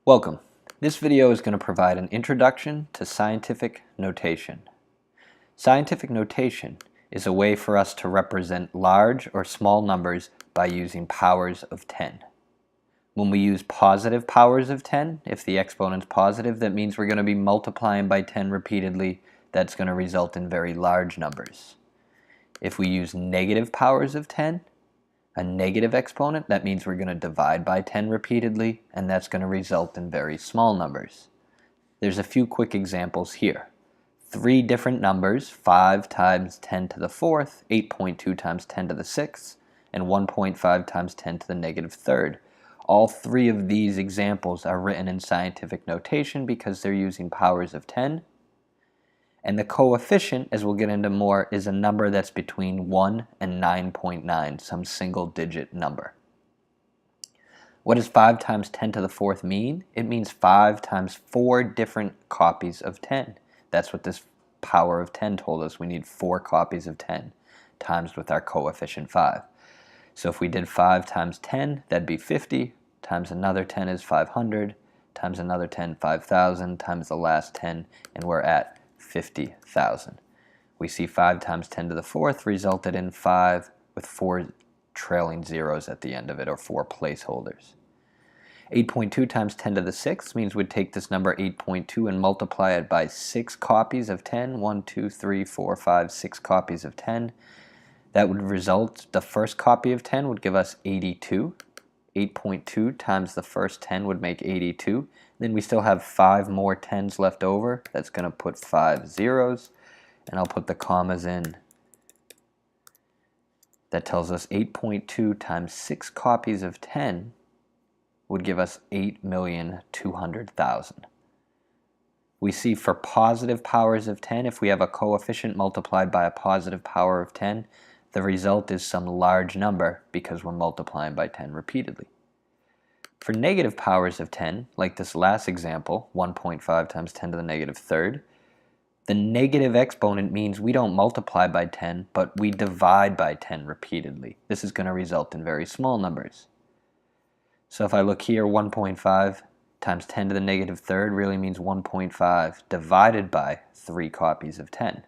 Welcome. This video is going to provide an introduction to scientific notation. Scientific notation is a way for us to represent large or small numbers by using powers of 10. When we use positive powers of 10, if the exponent's positive, that means we're going to be multiplying by 10 repeatedly. That's going to result in very large numbers. If we use negative powers of 10, a negative exponent, that means we're going to divide by 10 repeatedly, and that's going to result in very small numbers. There's a few quick examples here. Three different numbers, 5 times 10 to the fourth, 8.2 times 10 to the sixth, and 1.5 times 10 to the negative third. All three of these examples are written in scientific notation because they're using powers of 10. And the coefficient, as we'll get into more, is a number that's between 1 and 9.9, some single digit number. What does 5 times 10 to the fourth mean? It means 5 times 4 different copies of 10. That's what this power of 10 told us. We need 4 copies of 10 times with our coefficient 5. So if we did 5 times 10, that'd be 50, times another 10 is 500, times another 10, 5,000, times the last 10, and we're at 50,000. We see 5 times 10 to the fourth resulted in 5 with 4 trailing zeros at the end of it, or 4 placeholders. 8.2 times 10 to the sixth means we'd take this number 8.2 and multiply it by 6 copies of 10. 1, 2, 3, 4, 5, 6 copies of 10. That would result, the first copy of 10 would give us 82. 8.2 times the first 10 would make 82. Then we still have 5 more 10s left over. That's going to put 5 zeros, and I'll put the commas in. That tells us 8.2 times 6 copies of 10 would give us 8,200,000. We see for positive powers of 10, if we have a coefficient multiplied by a positive power of 10, the result is some large number because we're multiplying by 10 repeatedly. For negative powers of 10, like this last example, 1.5 times 10 to the negative third, the negative exponent means we don't multiply by 10, but we divide by 10 repeatedly. This is going to result in very small numbers. So if I look here, 1.5 times 10 to the negative third really means 1.5 divided by 3 copies of 10.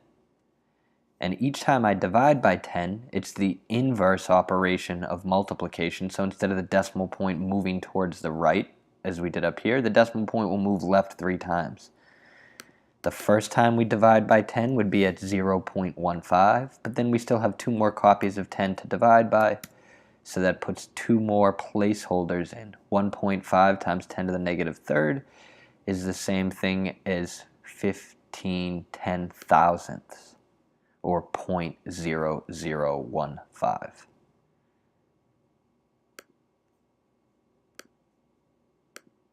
And each time I divide by 10, it's the inverse operation of multiplication. So instead of the decimal point moving towards the right, as we did up here, the decimal point will move left 3 times. The first time we divide by 10 would be at 0.15, but then we still have 2 more copies of 10 to divide by, so that puts 2 more placeholders in. 1.5 times 10 to the negative third is the same thing as 15 ten thousandths, or 0.0015.